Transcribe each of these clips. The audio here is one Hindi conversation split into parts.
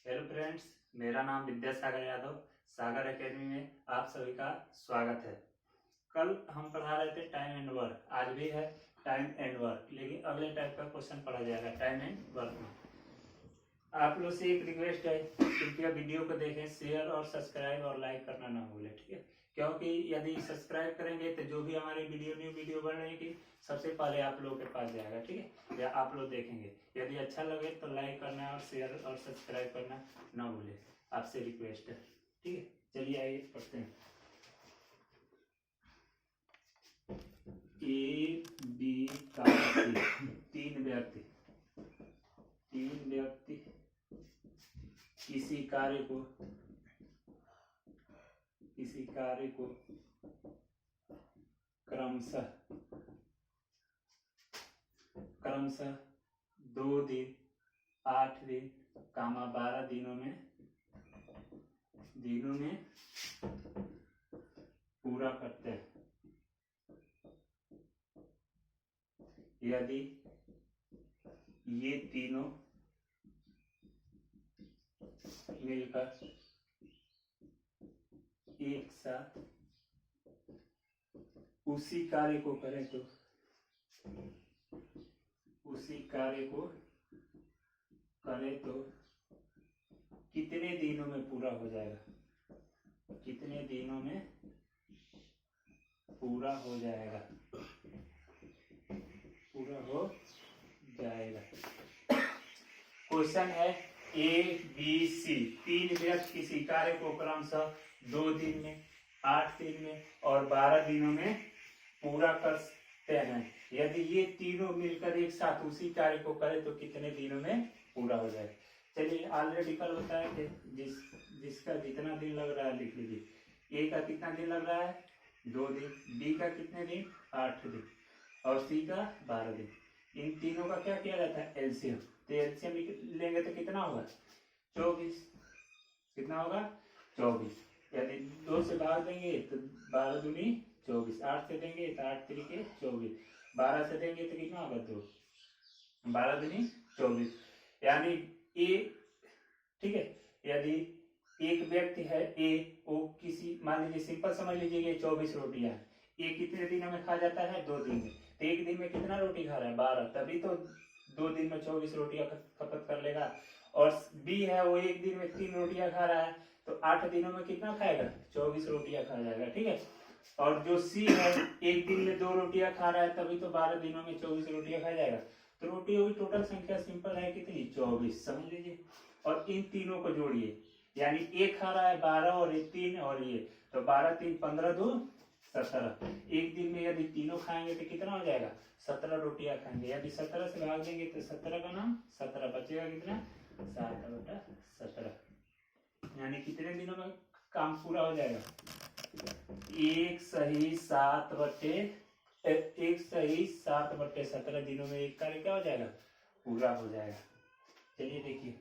हेलो फ्रेंड्स, मेरा नाम विद्यासागर यादव। सागर एकेडमी में आप सभी का स्वागत है। कल हम पढ़ा रहे थे टाइम एंड वर्क, आज भी है टाइम एंड वर्क, लेकिन अगले टाइप का क्वेश्चन पढ़ा जाएगा टाइम एंड वर्क में। आप लोग से एक रिक्वेस्ट है, कृपया वीडियो को देखें, शेयर और सब्सक्राइब और लाइक करना ना भूलें, ठीक है। क्योंकि यदि सब्सक्राइब करेंगे तो जो भी हमारी न्यू वीडियो बनेगी सबसे पहले आप लोगों के पास जाएगा, ठीक है, या आप लोग देखेंगे। यदि अच्छा लगे तो लाइक करना और शेयर और सब्सक्राइब करना ना भूलें, आपसे रिक्वेस्ट है, ठीक है। चलिए आइए पढ़ते हैं। ए बी का तीन व्यक्ति किसी कार्य को क्रमशः 2 दिन, 8 दिन, 12 दिनों में पूरा करते हैं। यदि ये तीनों मिलकर एक साथ उसी कार्य को करें तो कितने दिनों में पूरा हो जाएगा? क्वेश्चन है ए बी सी, तीन व्यक्ति किसी कार्य को क्रमशः 2 दिन में, 8 दिन में और 12 दिनों में पूरा करते हैं। यदि ये तीनों मिलकर एक साथ उसी कार्य को करें तो कितने दिनों में पूरा हो जाए? चलिए, ऑलरेडी कल बताया कि जिसका जितना दिन लग रहा है लिख लीजिए। ए का कितना दिन लग रहा है? 2 दिन। बी का कितने दिन? 8 दिन। और सी का 12 दिन। इन तीनों का क्या किया जाता है? एलसीएम। तो एलसीएम लेंगे तो कितना होगा? 24। कितना होगा? 24। यदि 2 से भाग देंगे तो 12 दूनी 24, 8 से देंगे तो 8 तरीके 24, 12 से देंगे तो कितना होगा? 2, 12 दूनी 24। यानी ए, ठीक है, यदि एक व्यक्ति है ए, वो किसी, मान लीजिए सिंपल समझ लीजिए 24 रोटियां, ए कितने दिनों में खा जाता है? 2 दिन में। तो एक दिन में कितना रोटी खा रहा है? 12, तभी तो 2 दिन में 24 रोटियां खपत कर लेगा। और बी है, वो एक दिन में 3 रोटियां खा रहा है, तो 8 दिनों में कितना खाएगा? 24 रोटियां खा जाएगा, ठीक है। और जो सी है, एक दिन में 2 रोटियां खा रहा है, तभी तो 12 दिनों में 24 रोटियां खा जाएगा। तो रोटियों की टोटल संख्या सिंपल है कितनी? 24, समझ लीजिए। और इन तीनों को जोड़िए, यानी एक खा रहा है 12 और ये 3 और ये, तो 12 3 15 2 17। एक दिन में यदि तीनों खाएंगे तो कितना हो जाएगा? 17 रोटियां खाएंगे। यदि 17 से भाग देंगे तो 17 का नाम 17, बचेगा कितना? 7/17। यानी कितने दिनों में काम पूरा हो जाएगा? एक सही 7/17 दिनों में एक कार्य क्या हो जाएगा? पूरा हो जाएगा। चलिए देखिए,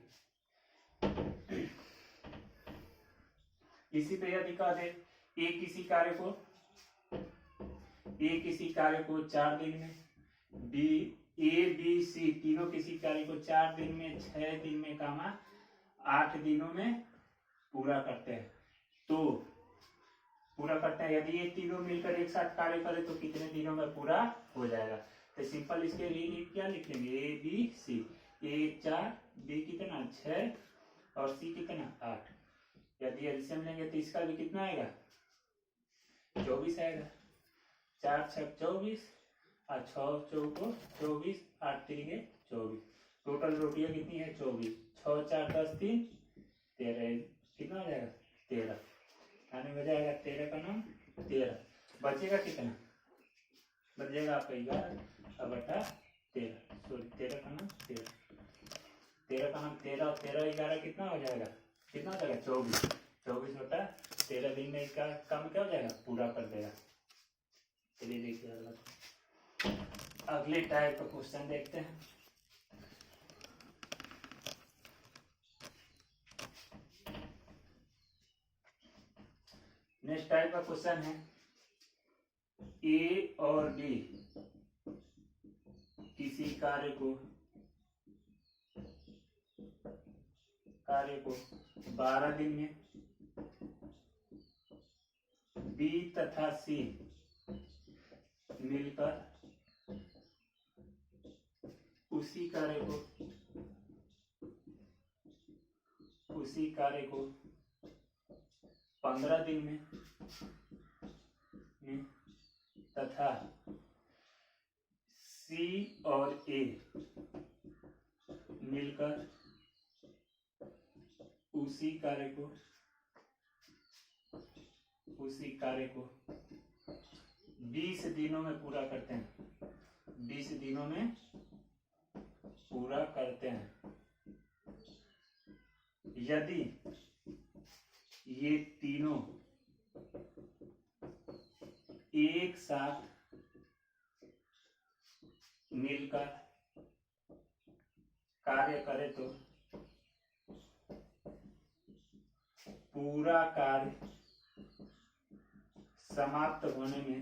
इसी पे यदि कह दे ए किसी कार्य को 4 दिन में, बी, ए बी सी तीनों किसी कार्य को 4 दिन में, 6 दिन में, 8 दिनों में पूरा करते हैं, तो यदि ये तीनों मिलकर एक साथ कार्य करें तो कितने दिनों में पूरा हो जाएगा? तो सिंपल इसके लिए क्या लिख लेंगे? A B C, A 4, B कितना? 6 और सी कितना? 8। यदि एलसीएम लेंगे तो इसका भी कितना आएगा? 24 आएगा। 4 6 24 और 6 चौको 24, 8 3 24। टोटल रोटियां कितनी है? 24। 6 4 10 3 13। कितना हो जाएगा? 13। आने में जाएगा 13 का नाम 13। बचेगा कितना? बचेगा आपका 11/13। सॉरी, 13 का नाम 13। 13 का नाम 13 और 13 11 कितना हो जाएगा? कितना हो जाएगा? 24। 24/13 दिन में इसका काम क्या हो जाएगा? पूरा कर देगा। चलिए देखिए अगले टाइप का क्वेश्चन देखते हैं। नेक्स्ट टाइप का क्वेश्चन है, ए और बी किसी कार्य कार्य को 12 दिन में, बी तथा सी मिलकर उसी कार्य को 15 दिन में तथा सी और ए मिलकर उसी कार्य को 20 दिनों में पूरा करते हैं। 20 दिनों में पूरा करते हैं। यदि ये तीनों एक साथ मिलकर कार्य करे तो पूरा कार्य समाप्त होने में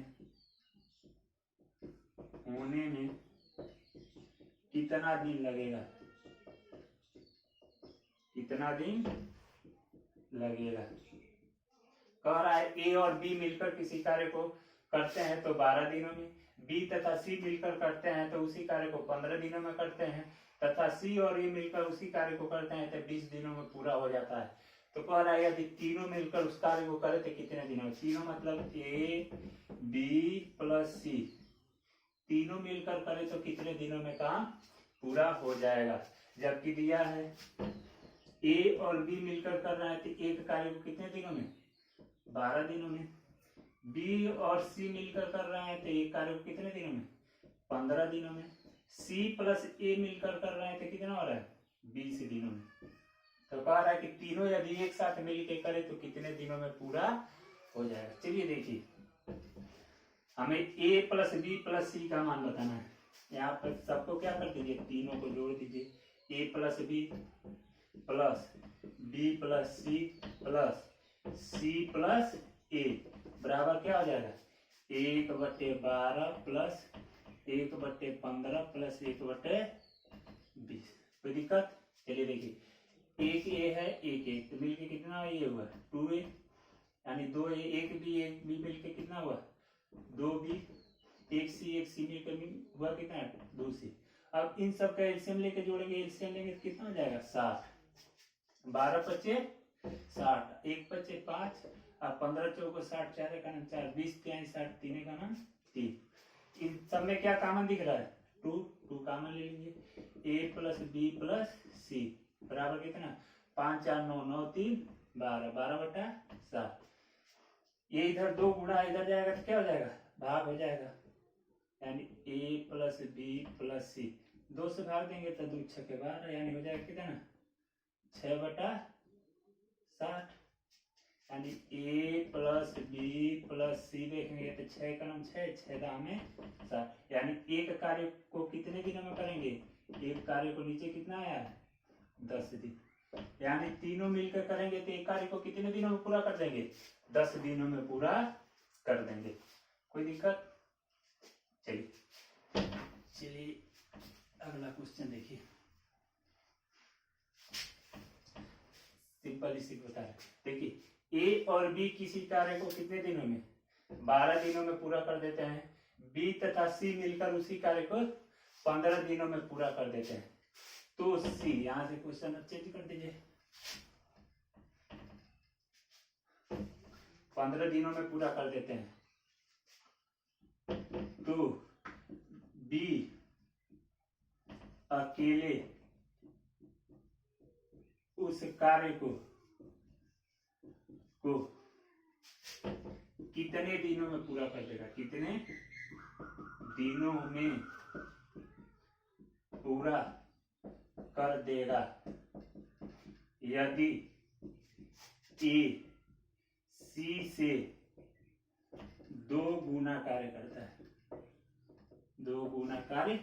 कितना दिन लगेगा? कितना दिन लगेगा? कह रहा है ए और बी मिलकर किसी कार्य को करते हैं तो 12 दिनों में, बी तथा सी मिलकर करते हैं तो उसी कार्य को 15 दिनों में करते हैं, तथा सी और ए मिलकर उसी कार्य को करते हैं तो 20 दिनों में पूरा हो जाता है। तो कह रहा है यदि तीनों मिलकर उस कार्य को करे तो कितने दिनों में? तीनों मतलब ए बी प्लस सी, तीनों मिलकर करे तो कितने दिनों में काम पूरा हो जाएगा? जबकि दिया है ए और बी मिलकर कर रहा है तो एक कार्य को कितने दिनों में? 12 दिनों में। बी और सी मिलकर कर रहा है तो एक कार्य को कितने दिनों में? 15 दिनों में। सी प्लस ए मिलकर कर रहा है तो कितना हो रहा है? 20 दिनों में। तो कह रहा है कि तीनों यदि एक साथ मिलकर करे तो कितने दिनों में पूरा हो जाएगा? चलिए देखिए, हमें ए प्लस बी प्लस सी का मान बताना है। यहाँ पर सबको क्या कर दीजिए, तीनों को जोड़ दीजिए। A plus B plus B plus C plus C plus A बराबर क्या हो जाएगा? 1/12 प्लस 1/15 प्लस 1/20। कोई दिक्कत? चलिए देखिए, एक ए है एक ए तो मिलके कितना ये हुआ? 2a, यानी 2a एक बी मिलके कितना हुआ? 2b, एक सी मिलकर हुआ कितना? 2c। अब इन सब का एलसीएम लेके जोड़ेंगे, एलसीएम लेंगे तो कितना हो जाएगा? 60। 12 पचे 60, 1 पचे 5 और 15 चौको 60, 4 का नाम 4, 20 3 60, 3 का नाम 3। इन सब में क्या कॉमन दिख रहा है? 2 कॉमन ले लीजिए। ए प्लस बी प्लस सी बराबर कितना? 5 4 9 9 3 12, 12/7। ये इधर 2 गुणा इधर जाएगा तो क्या हो जाएगा? भाग हो जाएगा, यानी ए प्लस बी प्लस सी 2 से भाग देंगे तो 2 6 के 12, यानी हो जाएगा कितना? 6/60। यानी ए प्लस बी प्लस सी देखेंगे तो 6 का नाम 6, 6 दाम में 7। यानी एक कार्य को कितने दिनों में करेंगे? एक कार्य को नीचे कितना आया है? 10 दिन। यानी तीनों मिलकर करेंगे तो एक कार्य को कितने दिनों में पूरा कर देंगे? 10 दिनों में पूरा कर देंगे। कोई दिक्कत? चलिए अगला क्वेश्चन देखिए, सिंपल इसी बता रहे। देखिए ए और बी किसी कार्य को कितने दिनों में? 12 दिनों में पूरा कर देते हैं। बी तथा सी मिलकर उसी कार्य को 15 दिनों में पूरा कर देते हैं। तो सी, यहां से क्वेश्चन चेंज कर दीजिए, 15 दिनों में पूरा कर देते हैं। तो बी अकेले उस कार्य को कितने दिनों में पूरा कर देगा? कितने दिनों में पूरा कर देगा? यदि ए सी से 2 गुना कार्य करता है, 2 गुना कार्य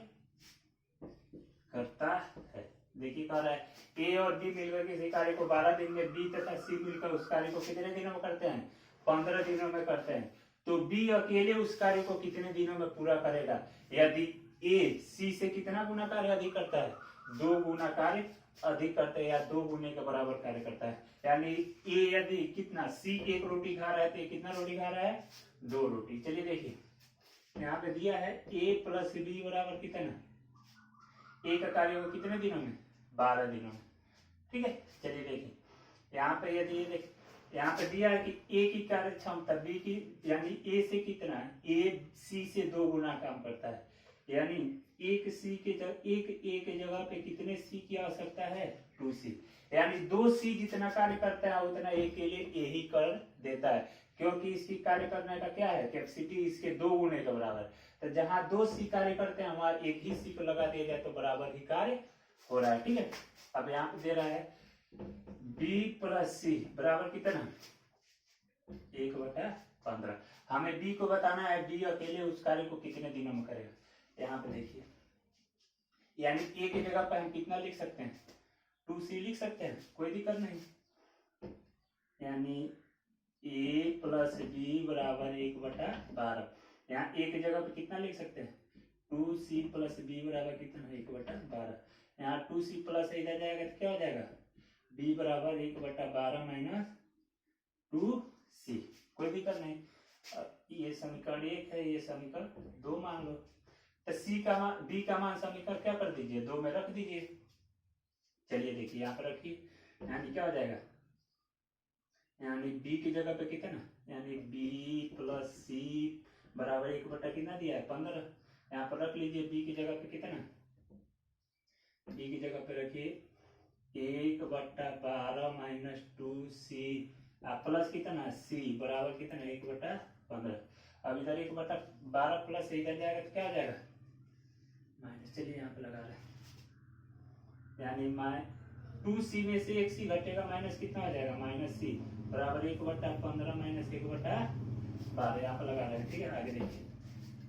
करता है। देखिए कह रहा है ए और बी मिलकर किसी कार्य को 12 दिन में, बी तथा सी मिलकर उस कार्य को कितने दिनों में करते हैं? 15 दिनों में करते हैं। तो बी अकेले उस कार्य को कितने दिनों में पूरा करेगा? यदि ए सी से कितना गुना कार्य अधिक करता है? दो गुना कार्य अधिक करते हैं या दो गुने के बराबर कार्य करता है। यानी ए यदि कितना सी एक रोटी खा रहा है तो कितना रोटी खा रहा है, दो रोटी। चलिए देखिए यहाँ पे दिया है ए प्लस बी बराबर कितना, ए का कार्य होगा कितने दिनों में, 12 दिनों में। ठीक है, चलिए देखिए यहाँ पे यदि ये यहाँ पे दिया है कि ए की कार्य क्षमता बी की यानी ए से कितना है, ए सी से दो गुना काम करता है। यानी एक सी के एक ए के जगह पे कितने सी की आवश्यकता है, 2c। यानी 2c जितना कार्य करता है उतना ए के लिए ए ही कर देता है, क्योंकि इसकी कार्य करने का क्या है, कैपेसिटी इसके दो गुने के बराबर। तो जहां 2c कार्य करते हैं वहां एक ही सी को लगा दिया जाए तो बराबर ही कार्य हो रहा है। ठीक है, अब यहाँ पे दे रहा है b प्लस सी बराबर कितना, 1/15। हमें b को बताना है, b अकेले उस कार्य को कितने दिनों में करेगा। यहाँ पे देखिए यानी a की जगह पर हम कितना लिख सकते हैं, 2c लिख सकते हैं, कोई दिक्कत नहीं। यानी a प्लस बी बराबर 1/12। यहाँ a की जगह पे कितना लिख सकते हैं, 2c प्लस बी बराबर कितना, 1/12। यहाँ 2c प्लस इधर जाएगा तो क्या हो जाएगा, b बराबर 1/12 माइनस 2c। कोई दिक्कत नहीं। ये समीकरण 1 है, ये समीकरण 2 मान लो। तो c का मान b का मान समीकरण क्या कर दीजिए, 2 में रख दीजिए। चलिए देखिए यहाँ पर रखिए, यानी क्या हो जाएगा, यानी b की जगह पे कितना, यानी b प्लस सी बराबर 1 कितना दिया है, 15। यहाँ पर रख लीजिए b की जगह पे कितना, b की जगह पे रखिए 1/12 माइनस 2c प्लस कितना c बराबर कितना, 1/15। अब इधर 1/12 प्लस इधर जाएगा तो क्या हो जाएगा, माइनस। चलिए यहाँ पे लगा रहे हैं, यानी 2c में से एक c घटेगा, माइनस कितना हो जाएगा, माइनस c बराबर 1/15 माइनस 1/12। यहाँ पे लगा रहे हैं। ठीक है, आगे देखिए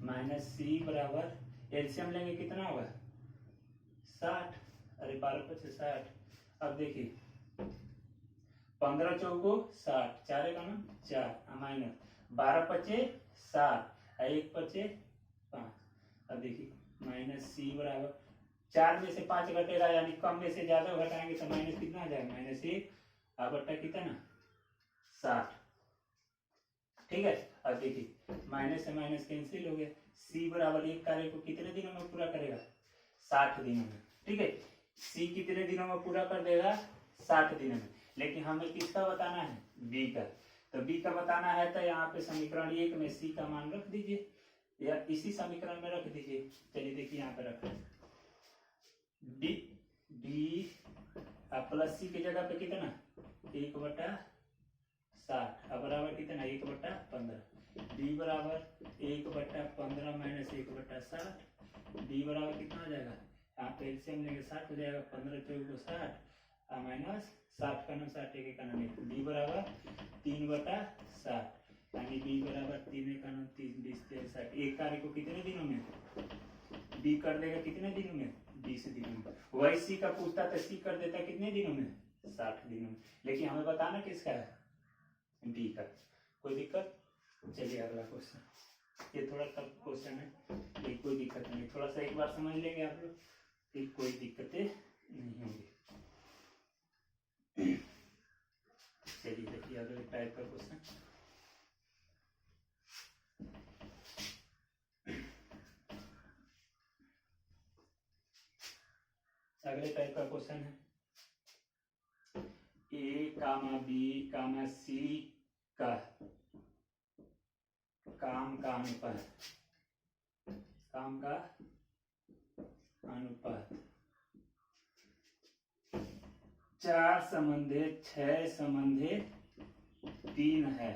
माइनस c बराबर एलसीएम लेंगे कितना होगा, 60। अरे 12×5 = 60। अब देखिए 15 चौको 60, 4 का ना 4 माइनस 12×5 = 60, 1×5 = 5। अब देखिए माइनस c बराबर 4 में से 5 घटेगा, यानी कम में से ज्यादा घटाएंगे तो माइनस कितना आ जाएगा, -1 बटा कितना 60। ठीक है, अब देखिए माइनस से माइनस कैंसिल हो गया। c बराबर एक कार्य को कितने दिनों में पूरा करेगा, 60 दिनों में। ठीक है, c कितने दिनों में पूरा कर देगा, 60 दिनों में। लेकिन हमें किसका बताना है, b का। तो b का बताना है तो यहाँ पे समीकरण 1 में c का मान रख दीजिए, या इसी समीकरण में रख दीजिए। चलिए देखिए यहाँ पे रखें b प्लस c की जगह पे कितना, 1/60 बराबर कितना, 1/15। b बराबर 1/15 माइनस 1/60। b बराबर कितना हो जाएगा, यहाँ पे एलसीएम लेंगे 60 हो जाएगा, 15 चौको 60 माइनस 60 का नाम 60 एक का नाम 1। b बराबर 3/60, यानी b बराबर 3 का नाम 3 20 60। एक कार्य को कितने दिनों में b कर देगा, कितने दिनों में, 20 दिनों में। वही c का पूछता तो c कर देता कितने दिनों में, 60 दिनों में। लेकिन हमें बताना किसका है, b का। कोई दिक्कत। चलिए अगला क्वेश्चन, ये थोड़ा टफ क्वेश्चन है, ये कोई दिक्कत नहीं, थोड़ा सा एक बार समझ लेंगे आप लोग, फिर कोई दिक्कतें नहीं होंगी। चलिए देखिए अगले टाइप का क्वेश्चन, अगले टाइप का क्वेश्चन है a, b, c का काम का अनुपात, काम का अनुपात 4 संबंधे 6 संबंधे 3 है।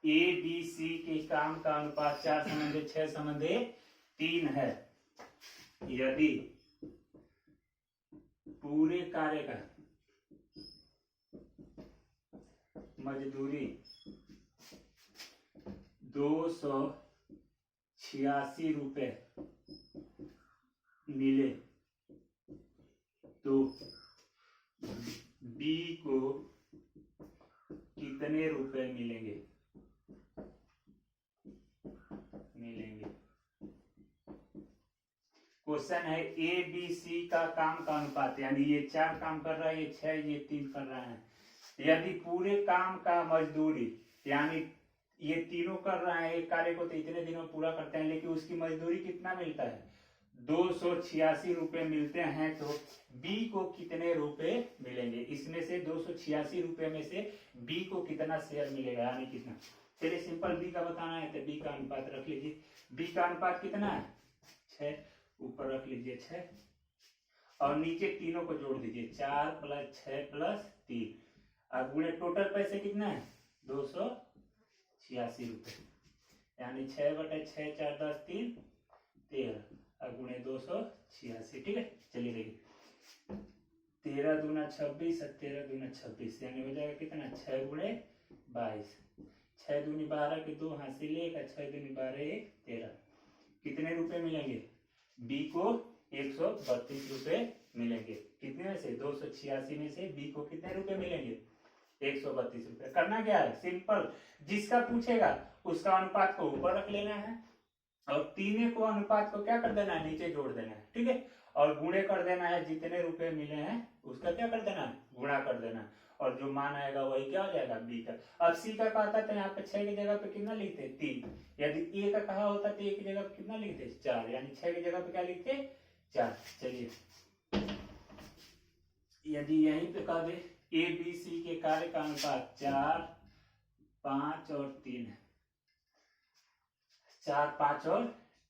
ए बी सी के काम का अनुपात 4 संबंधे 6 संबंधे 3 है। यदि पूरे कार्य का मजदूरी 286 रुपए मिले तो बी को कितने रुपए मिलेंगे, क्वेश्चन है ए बी सी का काम का अनुपात, यानी ये 4 काम कर रहा है, ये 6, ये 3 कर रहा है। यदि पूरे काम का मजदूरी, यानी ये तीनों कर रहे हैं एक कार्य को तो इतने दिनों पूरा करते हैं, लेकिन उसकी मजदूरी कितना मिलता है? 286 रुपए मिलते हैं। तो बी को कितने रुपए मिलेंगे? इसमें से 286 रुपए में से बी को कितना शेयर मिलेगा, यानी कितना? चलिए सिंपल बी का बताना है तो बी का अनुपात रख लीजिए। बी का अनुपात कितना है? 6, ऊपर रख लीजिए 6 और नीचे तीनों को जोड़ दीजिए, 4 + 6 + 3 और गुणे टोटल पैसे कितना है? 286 रुपए, यानी 6/6 4 10 3 13 और गुणे 286। ठीक है, चलिए देखिए 13 दूना 26 और 13 दूना 26, यानी हो जाएगा कितना? 6 गुणे 22, 6 दूनी 12 के 2 हासिल 1 और 6 दूनी 12 1 13। कितने रुपए मिलेंगे? बी को 132 रुपए मिलेंगे। कितने में से? 286 में से बी को कितने रुपए मिलेंगे? 132 रुपए। करना क्या है? सिंपल, जिसका पूछेगा उसका अनुपात को ऊपर रख लेना है और तीनों को अनुपात को क्या कर देना है? नीचे जोड़ देना है। ठीक है, और गुणे कर देना है, जितने रुपए मिले हैं उसका क्या कर देना है? गुणा कर देना है, और जो मान आएगा वही क्या हो जाएगा? बी का। अब सी का कहा था तो यहाँ पे 6 की जगह पे कितना लिखते? 3। यदि ए का कहा होता तो ए की जगह पे कितना लिखते? 4, यानी 6 की जगह पे क्या लिखते? 4। चलिए यदि यहीं पे कह दे ए बी सी के कार्य का अनुपात 4, 5 और 3 है, 4, 5 और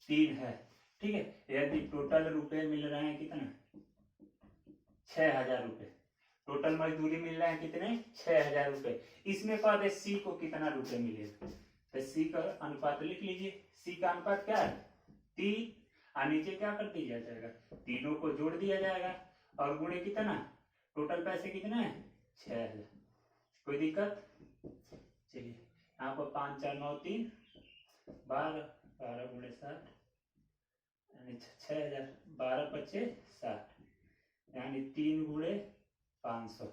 3 है। ठीक है, यदि टोटल रुपए मिल रहे हैं कितना? 6000 रुपए। टोटल मजदूरी मिल रहे हैं कितने? 6000 रुपए। इसमें कह दे सी को कितना रुपए मिलेगा, तो सी का अनुपात लिख लीजिए। सी का अनुपात क्या है? 3, और नीचे क्या कर दिया जाएगा? तीनों को जोड़ दिया जाएगा और गुणे कितना? टोटल पैसे कितना है? 6000। कोई दिक्कत? चलिए यहाँ पर 5 4 9 3 12, 12 गुणे 60 यानी 6000, 12 25 60, यानी 3 गुणे 500,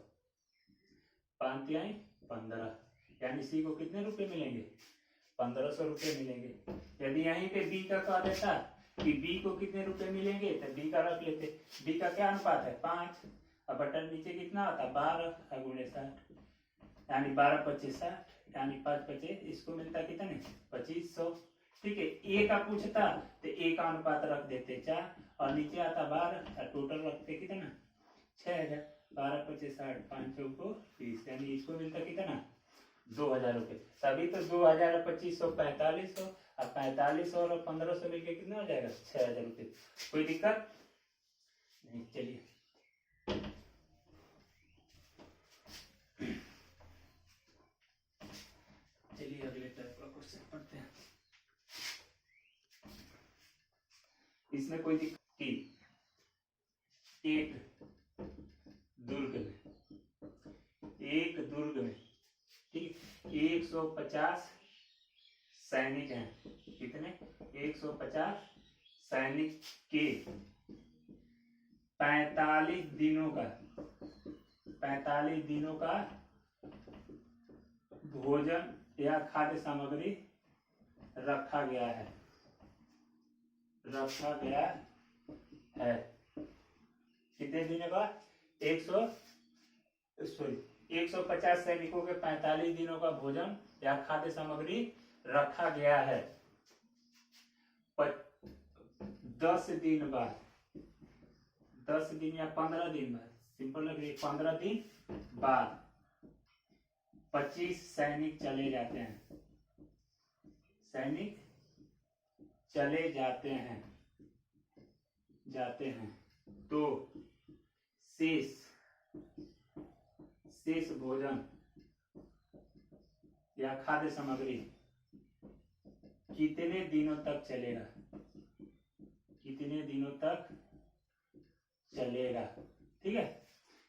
5 तिहाई 15, यानी सी को कितने रुपए मिलेंगे? 1500 रुपए मिलेंगे। यदि यहीं पे बी का कह देता कि बी को कितने रुपए मिलेंगे तो बी का रख लेते। बी का क्या अनुपात है? 5, और बटन नीचे कितना होता? 12 गुणे 60, यानी 12 25 60, यानी 5 25, इसको मिलता कितने? 2500। ठीक है, ए का पूछता तो ए का अनुपात रख देते 4 और नीचे आता 12 और टोटल रखते कितना? 6000, 12 25 60, 5 चौको 30, यानी इसको मिलता कितना? 2000 रुपए। तभी तो 2000 और 2500 4500, और 4500 और 1500 मिलकर कितना हो जाएगा? 6000 रुपए। कोई दिक्कत नहीं? चलिए अगले टाइप का क्वेश्चन पढ़ते हैं। इसमें कोई दिक्कत की एक दुर्ग में ठीक 150 सैनिक हैं। कितने? 150 सैनिक के 45 दिनों का भोजन या खाद्य सामग्री रखा गया है। कितने दिनों का? 150 सैनिकों के 45 दिनों का भोजन या खाद्य सामग्री रखा गया है। 10 दिन बाद, 10 दिन या 15 दिन बाद, सिंपल लग रही है, 15 दिन बाद 25 सैनिक चले जाते हैं। सैनिक चले जाते हैं तो शेष भोजन या खाद्य सामग्री कितने दिनों तक चलेगा? ठीक है,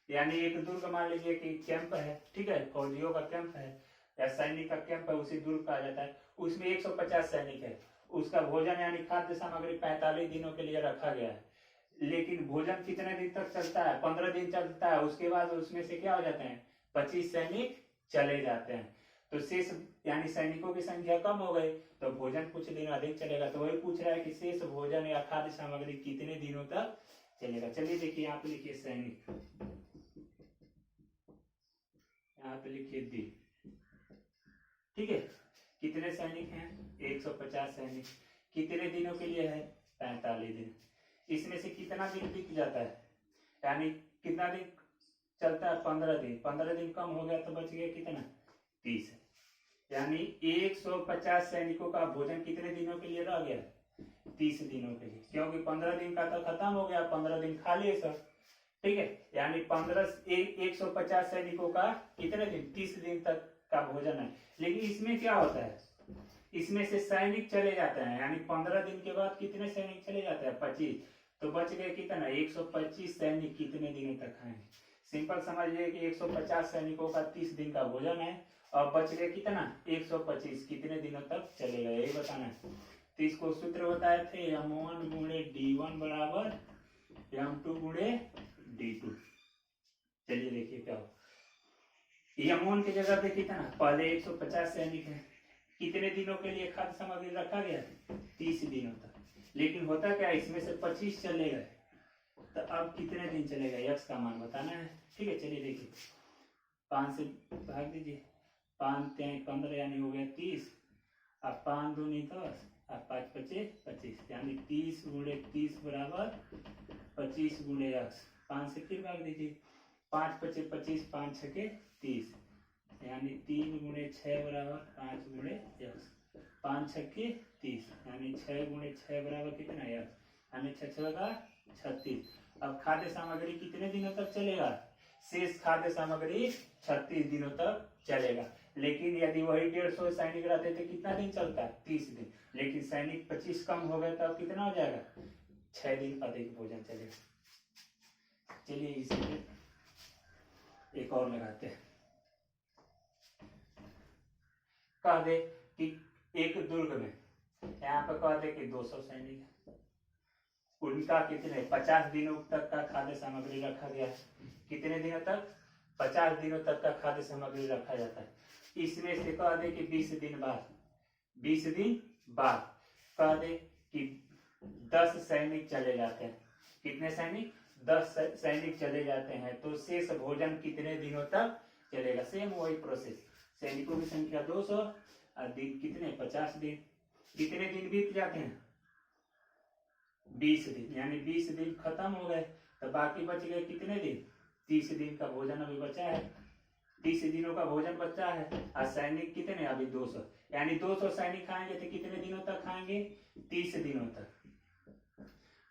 यानी एक दुर्ग मान लीजिए कि कैंप है, ठीक है, फौजियों का कैंप है या सैनिक का कैंप है, उसी दुर्ग कहा जाता है। उसमें 150 सैनिक है, उसका भोजन यानी खाद्य सामग्री 45 दिनों के लिए रखा गया है। लेकिन भोजन कितने दिन तक चलता है? 15 दिन चलता है। उसके बाद उसमें से क्या हो जाते हैं? 25 सैनिक चले जाते हैं। तो शेष यानी सैनिकों की संख्या कम हो गई, तो भोजन कुछ दिन अधिक चलेगा। तो वही पूछ रहा है कि शेष भोजन या खाद्य सामग्री कितने दिनों तक चलेगा। चलिए देखिए, यहाँ पे लिखिए सैनिक, यहाँ पे लिखिए दी, ठीक है। कितने सैनिक हैं? 150 सैनिक। कितने दिनों के लिए है? 45 दिन। इसमें से कितना दिन बीत जाता है, यानी कितना दिन चलता है? 15 दिन। 15 दिन कम हो गया तो बच गया कितना? 30। यानी 150 सैनिकों का भोजन कितने दिनों के लिए रह गया? 30 दिनों के लिए, क्योंकि 15 दिन का तो खत्म हो गया, 15 दिन खा लिए सब, ठीक है। यानी 150 सैनिकों का कितने दिन? 30 दिन तक का भोजन है। लेकिन इसमें क्या होता है, इसमें से सैनिक चले जाते हैं, यानी 15 दिन के बाद कितने सैनिक चले जाते हैं? 25। तो बच गए कितना? 125 सैनिक कितने दिनों तक खाएंगे? सिंपल समझिए कि 150 सैनिकों का 30 दिन का भोजन है, और बच गए कितना? 125। कितने दिनों तक चलेगा, यही बताना है। तो इसको सूत्र बताए थे, M1 गुणे D1 बराबर M2 गुणे D2। चलिए देखिए क्या हो। M1 की जगह पे कितना? पहले 150 सैनिक है, कितने दिनों के लिए खाद्य सामग्री रखा गया? 30 दिनों तक। लेकिन होता क्या, इसमें से 25 चले गए, तो अब कितने दिन चलेगा, यक्स का मान बताना है, ठीक है। चलिए देखिए, 5 से भाग दीजिए, 5 3 15 यानी हो गया 30, अब 5 दूनी 10, अब 5 25 25, यानी 30 गुणे 30 बराबर 25 गुणे यक्स। 5 से फिर भाग दीजिए, 5 25 25, 5 छके 30, यानी 3 गुणे 6 बराबर 5 गुणे यक्स। 5 छक्के 30, यानी 6 गुणे 6 बराबर कितना? यक्स, यानी 6 6 का 36। अब खाद्य सामग्री कितने दिनों तक चलेगा? शेष खाद्य सामग्री 36 दिनों तक चलेगा। लेकिन यदि वही 150 सैनिक रहते तो कितना दिन चलता है? 30 दिन। लेकिन सैनिक 25 कम हो गए, तब कितना हो जाएगा? 6 दिन अधिक भोजन चलेगा। चलिए इसमें एक और लगाते हैं। कह दे कि एक दुर्ग में, यहाँ पे कह दे कि 200 सैनिक है, उनका कितने 50 दिनों तक का खाद्य सामग्री रखा गया। कितने दिनों तक? 50 दिनों तक का खाद्य सामग्री रखा जाता है। इसमें से कह दे कि 20 दिन बाद, 20 दिन बाद कह दे कि 10 सैनिक चले जाते हैं। कितने सैनिक? 10 सैनिक चले जाते हैं, तो शेष भोजन कितने दिनों तक चलेगा? सेम वही प्रोसेस, सैनिकों की संख्या 200 और दिन कितने? 50 दिन। कितने दिन बीत जाते हैं? 20 दिन, यानी 20 दिन खत्म हो गए, तो बाकी बच गए कितने दिन? 30 दिन का भोजन अभी बचा है, 30 दिनों का भोजन बचा है। और सैनिक कितने? अभी 200, यानी 200 सैनिक खाएंगे तो कितने दिनों तक खाएंगे? 30 दिनों तक,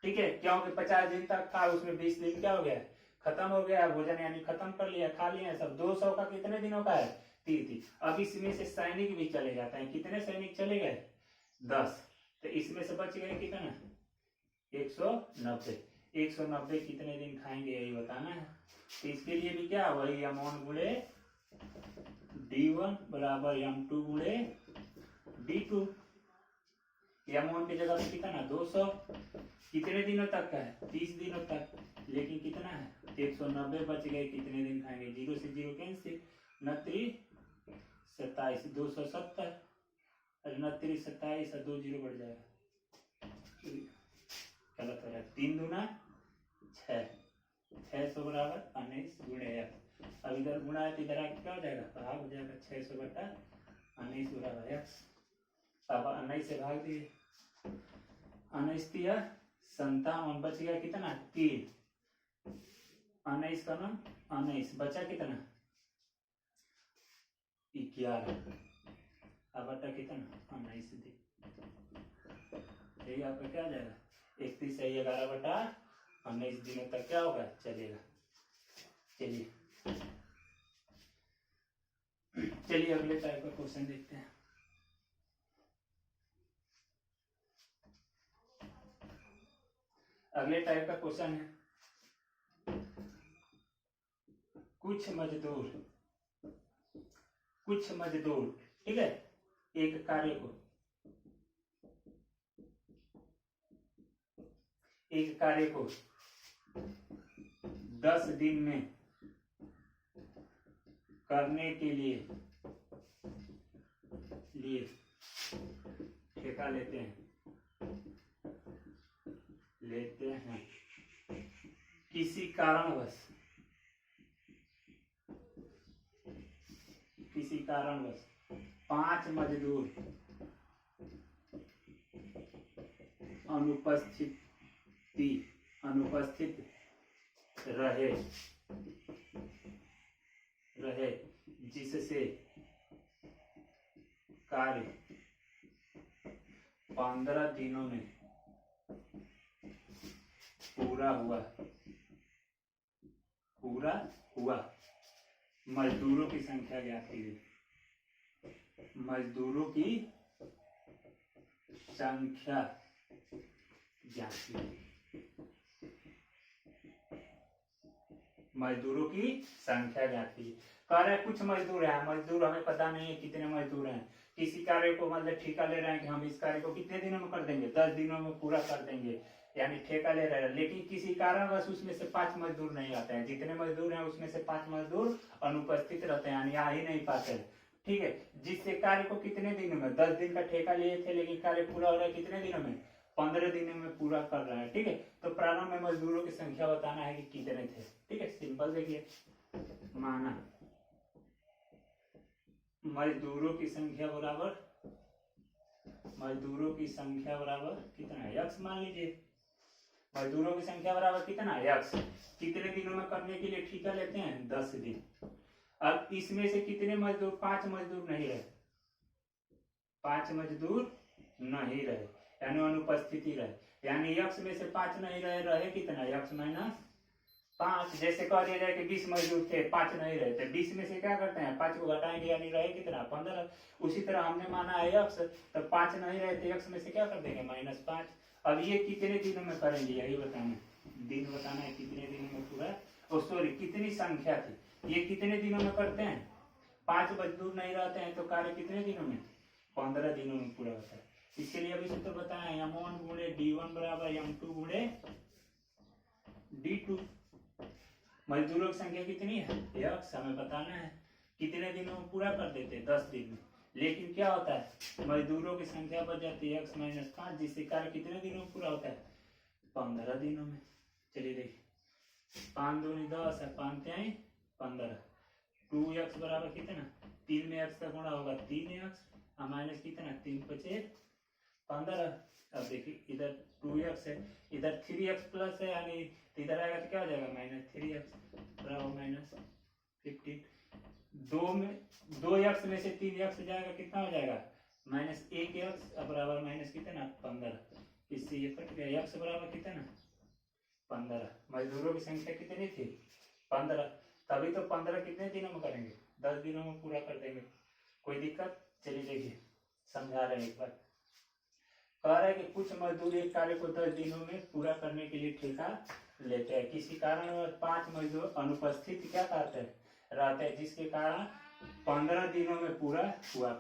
ठीक है। क्योंकि 50 दिन तक था, उसमें 20 दिन क्या हो गया? खत्म हो गया भोजन, यानी खत्म कर लिया, खा लिया सब। 200 का कितने दिनों का है? 30। अब इसमें से सैनिक भी चले जाते हैं। कितने सैनिक चले गए? 10। तो इसमें से बच गए कितना? 190। 190 कितने दिन खाएंगे, यही बताना है। तो इसके लिए भी क्या, वही M1 गुणे D1 बराबर M2 गुणे D2। M1 की जगह पे कितना? 200। कितने दिनों तक का है? 30 दिनों तक। लेकिन कितना है? 190 बच गए, कितने दिन खाएंगे? 0 से 0 कैंसिल, 29 27, 270, 29 27 और 2 0 बढ़ जाएगा, गलत हो रहा है। 3 दूना 6, 600 बराबर 19 गुणे x। अब इधर गुणा है तो इधर आके क्या हो जाएगा? भाग हो जाएगा, 600 बटा 19 बराबर x। अब 19 से भाग दिए, 19 दिया 57, बच गया कितना? 3। 19 का नाम 19, बचा कितना? 11। अब बटा कितना? 19 दी, यही आपका क्या आ जाएगा? 31 से 11 बटा 19 दिनों तक क्या होगा? चलेगा। चलिए चलिए अगले टाइप का क्वेश्चन देखते हैं। अगले टाइप का क्वेश्चन है, कुछ मजदूर, ठीक है, एक कार्य को 10 दिन में करने के लिए लिए ठेका लेते हैं किसी कारणवश 5 मजदूर अनुपस्थित रहे जिससे कार्य 15 दिनों में पूरा हुआ। मजदूरों की संख्या ज्ञात कीजिए। मजदूरों की संख्या ज्ञात कीजिए। मजदूरों की संख्या ज्ञात कीजिए। कह रहे कुछ मजदूर हैं, मजदूर हमें पता नहीं है कितने मजदूर हैं। किसी कार्य को मतलब ठेका ले रहे हैं कि हम इस कार्य को कितने दिनों में कर देंगे, 10 दिनों में पूरा कर देंगे, यानी ठेका ले रहे हैं। लेकिन किसी कारणवश उसमें से 5 मजदूर नहीं आते हैं। जितने मजदूर हैं उसमें से 5 मजदूर अनुपस्थित रहते हैं, यानी आ ही नहीं पाते। ठीक है, जिससे कार्य को कितने दिनों में, 10 दिन का ठेका लिए थे लेकिन कार्य पूरा हो रहा है कितने दिनों में, 15 दिनों में पूरा कर रहे हैं। ठीक है, तो प्रारंभ में मजदूरों की संख्या बताना है कि कितने थे। ठीक है, सिंपल देखिए, माना मजदूरों की संख्या बराबर कितना है, x मान लीजिए। मजदूरों की संख्या बराबर कितना है, x। कितने दिनों में करने के लिए ठेका लेते हैं, 10 दिन। अब इसमें से कितने मजदूर, 5 मजदूर नहीं रहे, 5 मजदूर नहीं रहे, यानी अनुपस्थिति रहे, यानी x में से 5 नहीं रहे कितना, x माइनस 5। जैसे कह दिया जाए कि 20 मजदूर थे, 5 नहीं रहे थे, 20 में से क्या करते हैं, 5 को घटाएंगे, यानी रहे कितना, 15। उसी तरह हमने माना है x, तो 5 नहीं रहे थे, x में से क्या कर देंगे, -5। अब ये कितने दिनों में करेंगे, यही बताना है, दिन बताना है, कितने दिनों में पूरा, सॉरी कितनी संख्या थी, ये कितने दिनों में करते हैं। 5 मजदूर नहीं रहते हैं तो कार्य कितने दिनों में, 15 दिनों में पूरा होता है। इसके लिए अभी सूत्र बताए, m1 गुणे d1 बराबर m2 गुणे d2। मजदूरों की संख्या कितनी है, x हमें बताना है, कितने दिनों में पूरा कर देते हैं, 10 दिन में। लेकिन क्या होता है, मजदूरों की संख्या बढ़ जाती है x माइनस 5, जिससे कार्य कितने दिनों में पूरा होता है, 15 दिनों में। चलिए देखिए, 5 दूनी 10 है, 5 तिहाई 15, 2x बराबर कितना, 3 में x का गुणा होगा 3x, माइनस कितना, 3 पचे 15। अब देखिए इधर 2x है, इधर 3x प्लस है, यानी इधर आएगा तो क्या हो जाएगा, -3x बराबर -15। 2x में से 3x जाएगा, कितना हो जाएगा, -1x बराबर माइनस कितना, 15। इससे ये कट गया, x बराबर कितना, 15। मजदूरों की संख्या कितनी थी, 15। तभी तो 15 कितने दिनों में करेंगे, 10 दिनों में पूरा कर देंगे। कोई दिक्कत, चलिए देखिए समझा रहे हैं एक बार। कह रहा है कि कुछ मजदूर एक कार्य को 10 दिनों में पूरा करने के लिए ठेका लेते हैं। किसी कारण 5 मजदूर अनुपस्थित क्या कहते हैं, रहते हैं, जिसके कारण 15 दिनों में पूरा हुआ,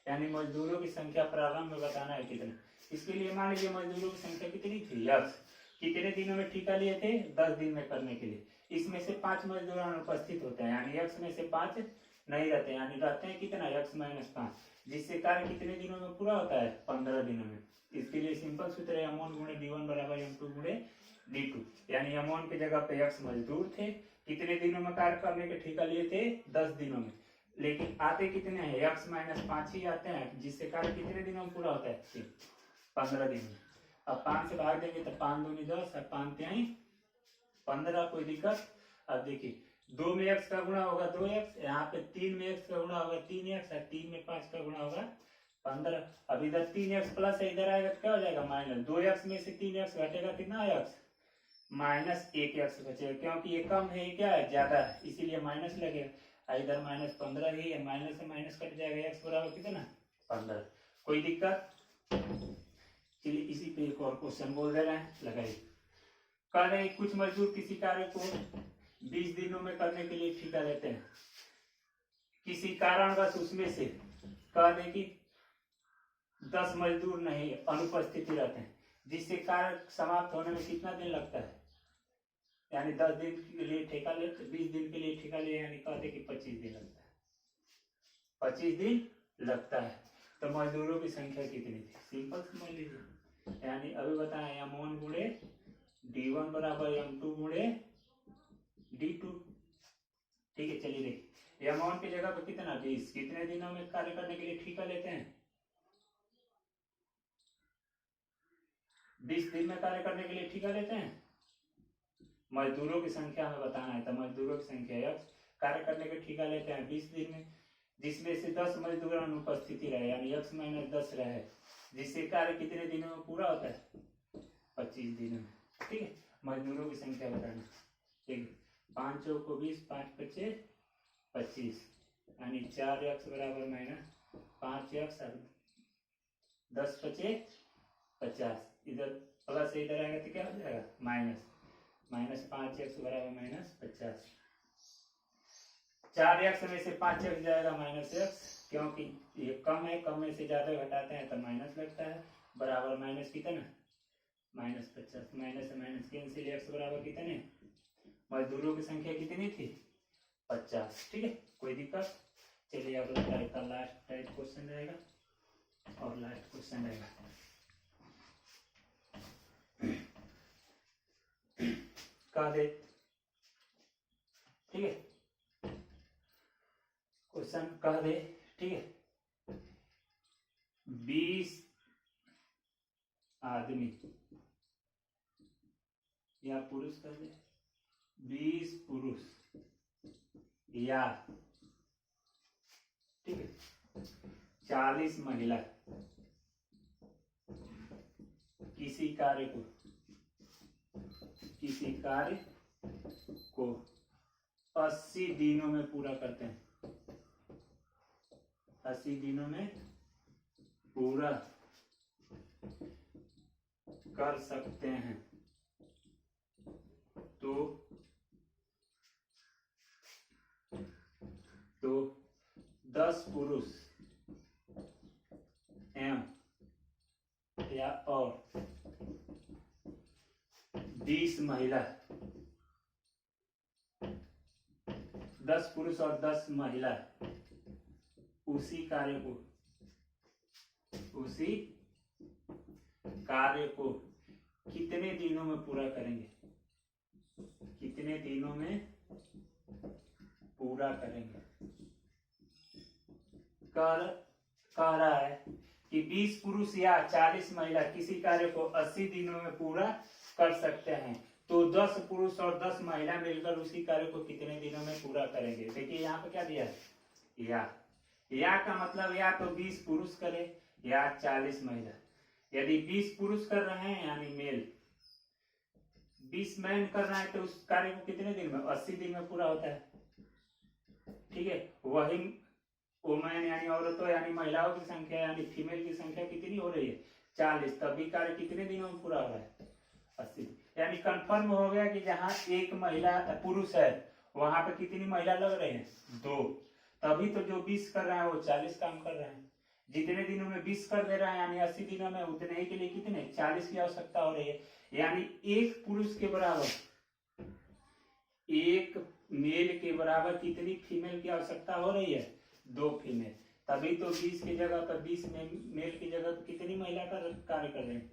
यानी मजदूरों की संख्या प्रारंभ में बताना है कितना। इसके लिए मान लीजिए मजदूरों की संख्या कितनी थी, x। कितने दिनों में ठेका लिए थे, 10 दिन में करने के लिए। इसमें से 5 मजदूर अनुपस्थित होते हैं, यानी x में से 5 नहीं रहते, यानी रहते हैं कितना, x माइनस 5, जिससे कार्य कितने दिनों में पूरा होता है, 15 दिनों में। इसके लिए सिंपल सूत्र है, m1 गुणे d1 बराबर m2 गुणे d2, यानी m1 की जगह पे x मजदूर थे, कितने दिनों में कार्य करने के ठेका लिए थे, 10 दिनों में। लेकिन आते कितने हैं, x माइनस 5 ही आते हैं, जिससे कार्य कितने दिनों में पूरा होता है, 15 दिन में। अब 5 से भाग देंगे तो 5 दूनी 10 और 5 तिहाई 15। कोई दिक्कत। अब देखिए 2 में x का गुणा होगा 2x, यहाँ पे 3 में x का गुणा होगा 3x, और 3 में 5 का गुणा होगा 15। अब इधर 3x प्लस है, इधर आएगा तो क्या हो जाएगा, माइनस 2x में से 3x घटेगा, कितना x, -1x बचेगा, क्योंकि ये कम है, ये क्या है, ज्यादा है, इसीलिए माइनस लगेगा। इधर -15 ही है, माइनस से माइनस कट जाएगा, x बराबर कितना, 15। कोई दिक्कत। चलिए इसी पे एक और क्वेश्चन बोल दे रहे हैं, लगाइए। कह रहे हैं कुछ मजदूर किसी कार्य को 20 दिनों में करने के लिए ठेका लेते हैं। किसी कारणवश उसमें से कह दे कि 10 मजदूर नहीं अनुपस्थिति रहते हैं, जिससे कार्य समाप्त होने में कितना दिन लगता है, यानी 10 दिन के लिए ठेका ले, 20 दिन के लिए ठेका ले, यानी कहते कि 25 दिन लगता है, 25 दिन लगता है। तो मजदूरों की संख्या कितनी थी, सिंपल समझ लीजिए। यानी अभी बताएं M1 गुणे D1 बराबर M2 गुणे D2। ठीक है, चलिए देखिए M1 की जगह पर कितना 20, कितने दिनों में कार्य करने के लिए ठेका लेते हैं, 20 दिन में कार्य करने के लिए ठेका लेते हैं। मजदूरों की संख्या हमें बताना है, तो मजदूरों की संख्या x कार्य करने के ठेका लेते हैं 20 दिन में, जिसमें से 10 मजदूर अनुपस्थिति रहे यानी x माइनस 10 रहे, जिससे कार्य कितने दिनों में पूरा होता है, 25 दिनों में। ठीक है, मजदूरों की संख्या बताना। ठीक है, 5 चौक को 20, 5 पच्चे 25, यानी 4x बराबर माइनस 5x, 10 पचे 50, इधर प्लस इधर आएगा तो क्या हो जाएगा माइनस, माइनस 5x बराबर माइनस 50। 4x में से 5x जाएगा माइनस x, क्योंकि ये कम है, कम में से ज्यादा घटाते हैं तो माइनस लगता है, बराबर माइनस कितना माइनस 50, माइनस से माइनस कैंसिल, x बराबर कितने, मजदूरों की संख्या कितनी थी 50। ठीक है, कोई दिक्कत। चलिए अब टाइप का लास्ट टाइप क्वेश्चन रहेगा और लास्ट क्वेश्चन रहेगा। कह दे, ठीक है, क्वेश्चन कह दे, ठीक है, 20 आदमी या पुरुष कह दे, 20 पुरुष या, ठीक है, 40 महिला किसी कार्य को 80 दिनों में पूरा करते हैं, 80 दिनों में पूरा कर सकते हैं, तो 10 पुरुष एवं या और 20 महिला, 10 पुरुष और 10 महिला उसी कार्य को कितने दिनों में पूरा करेंगे, कितने दिनों में पूरा करेंगे। कह रहा है कि 20 पुरुष या 40 महिला किसी कार्य को 80 दिनों में पूरा कर सकते हैं, तो 10 पुरुष और 10 महिला मिलकर उसी कार्य को कितने दिनों में पूरा करेंगे। देखिए यहाँ पे क्या दिया है, या का मतलब या तो 20 पुरुष करे या 40 महिला। यदि 20 पुरुष कर रहे हैं यानी मेल, 20 मैन कर रहा है तो उस कार्य को कितने दिन में, 80 दिन में पूरा होता है। ठीक है, वही वुमेन यानी औरतों यानी महिलाओं की संख्या यानी फीमेल की संख्या कितनी हो रही है 40, तभी कार्य कितने दिनों में पूरा हो रहा है 80। यानी कंफर्म हो गया कि जहाँ एक महिला पुरुष है वहां पे कितनी महिला लग रहे हैं 2, तभी तो जो 20 कर रहे हैं वो 40 काम कर रहे हैं। जितने दिनों में 20 कर दे रहा है यानी 80 दिनों में उतने ही के लिए कितने 40 की आवश्यकता हो रही है। यानी एक पुरुष के बराबर, एक मेल के बराबर कितनी फीमेल की आवश्यकता हो रही है 2 फीमेल, तभी तो 20 की जगह पर 20 मेल की जगह पर कितनी महिला का कार्य कर रहे हैं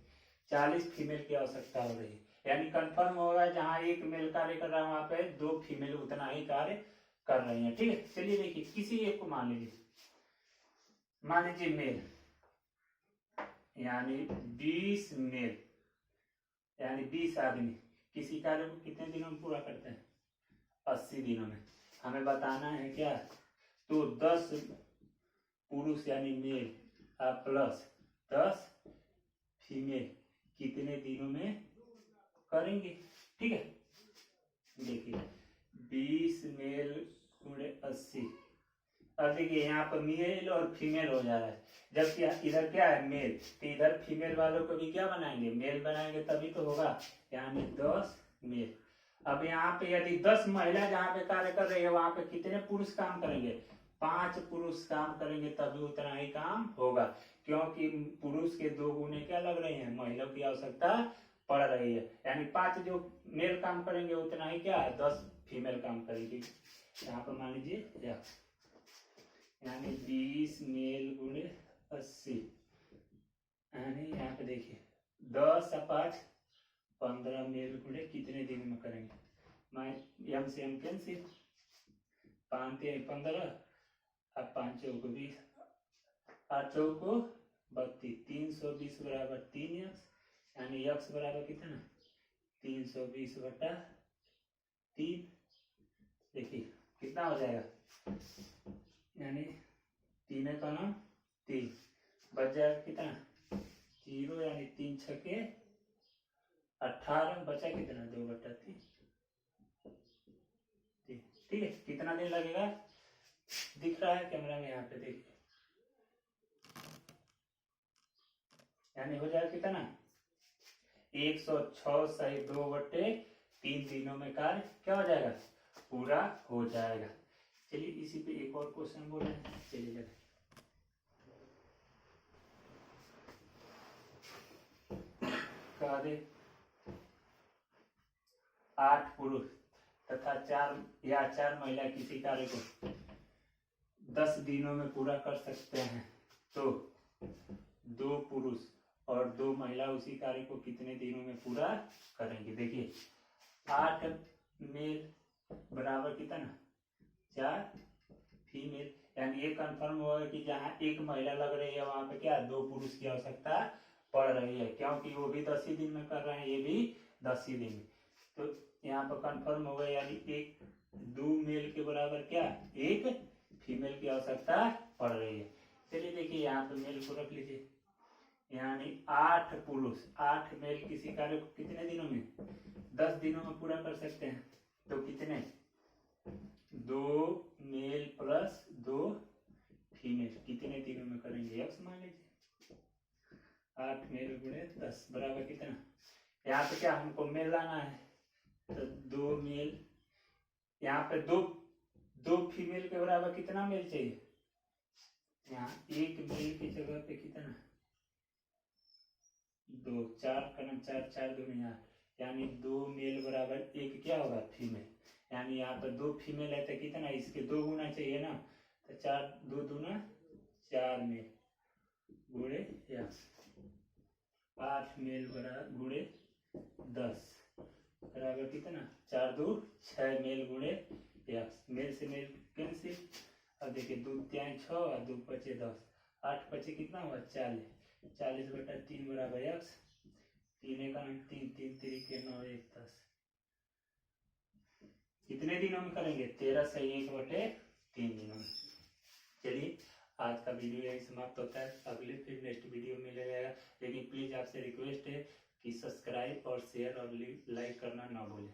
40 फीमेल की आवश्यकता हो रही है। यानी कंफर्म होगा जहां एक मेल कार्य कर रहा है वहां पे 2 फीमेल उतना ही कार्य कर रही है। ठीक है, चलिए देखिए किसी एक को मान लीजिए, मान लीजिए मेल यानी 20 मेल यानी 20 आदमी किसी कार्य को कितने दिनों में पूरा करते हैं 80 दिनों में। हमें बताना है क्या, तो 10 पुरुष यानी मेल प्लस 10 फीमेल कितने दिनों में करेंगे। ठीक है, देखिए 20 मेल गुणे 80, अब देखिए यहाँ पर मेल और फीमेल हो जा रहा है, जबकि इधर क्या है मेल, तो इधर फीमेल वालों को भी क्या बनाएंगे मेल बनाएंगे तभी तो होगा, यानी 10 मेल। अब यहाँ पे यदि 10 महिला जहाँ पे कार्य कर रही है वहां पे कितने पुरुष काम करेंगे 5 पुरुष काम करेंगे, तभी उतना ही काम होगा, क्योंकि पुरुष के 2 गुने क्या लग रहे हैं महिलाओं की आवश्यकता पड़ रही है। यानी 5 जो मेल काम करेंगे उतना ही क्या 10 फीमेल काम करेंगी। यहाँ पर मान लीजिए यानी 20 मेल गुणे 80, यानी यहाँ पे देखिए 10 और 5 15 मेल गुणे कितने दिन में करेंगे? मैं एम से एम कैंसिल, 5 3 15 अब 5 चौक 20, 8 चौक 32, 320 बराबर 3x, यानी x बराबर कितना 320 बटा 3। देखिए कितना हो जाएगा, यानी 3 का नाम 3 बच जाएगा कितना 0, यानी 3 छके 18, बचा कितना 2 बटा 3। ठीक है, कितना दिन लगेगा दिख रहा है कैमरा में, यहाँ पे देखिए, यानी हो जाएगा कितना 106 सही 2 बटे 3 दिनों में कार्य क्या हो जाएगा पूरा हो जाएगा। चलिए इसी पे एक और क्वेश्चन बोले, चलिए कह दे 8 पुरुष तथा 4 महिला किसी कार्य को 10 दिनों में पूरा कर सकते हैं, तो 2 पुरुष और 2 महिला उसी कार्य को कितने दिनों में पूरा करेंगे? देखिए 8 मेल बराबर कितना 4 फीमेल, यानी ये कंफर्म होगा कि जहाँ 1 महिला लग रही है वहां पे क्या 2 पुरुष की आवश्यकता पड़ रही है, क्योंकि वो भी 10 ही दिन में कर रहे हैं, ये भी 10 ही दिन में, तो यहाँ पर कंफर्म हो गया, यानी 2 मेल के बराबर क्या 1 फीमेल की आवश्यकता पड़ रही है। चलिए देखिए यहाँ पे मेल को रख लीजिए, यानी 8 पुरुष 8 मेल किसी कार्य को कितने दिनों में 10 दिनों में पूरा कर सकते हैं, तो कितने 2 मेल प्लस 2 फीमेल कितने दिनों में करेंगे x मान लीजिए, 8 मेल गुणे 10 बराबर कितना, यहाँ पे क्या हमको मेल लाना है, तो 2 मेल, यहाँ पे 2 फीमेल के बराबर कितना मेल चाहिए, यहाँ 1 मेल की जगह पे कितना 2, 4 कलम 4 4 दूनी 8, यानी 2 मेल बराबर 1 क्या होगा फीमेल, यानी यहाँ पर 2 फीमेल है तो कितना इसके 2 गुना चाहिए ना, तो 4 2 दूना 4 मेल गुणे 8 मेल बराबर गुणे 10 बराबर कितना 4 2 6 मेल गुणे x, मेल से मेल कैंसिल, अब देखिए 2 3 6 और 2 5 10, 8 5 कितना हुआ 40, 40 बटा 3 बराबर x, 3 का 3 3 3 के 9 1 10, कितने दिनों में करेंगे 13 से 1 बटे 3 दिनों में। चलिए आज का वीडियो यही समाप्त होता है, अगले फिर नेक्स्ट वीडियो मिल जाएगा, लेकिन प्लीज आपसे रिक्वेस्ट है कि सब्सक्राइब और शेयर और लाइक करना ना भूलें।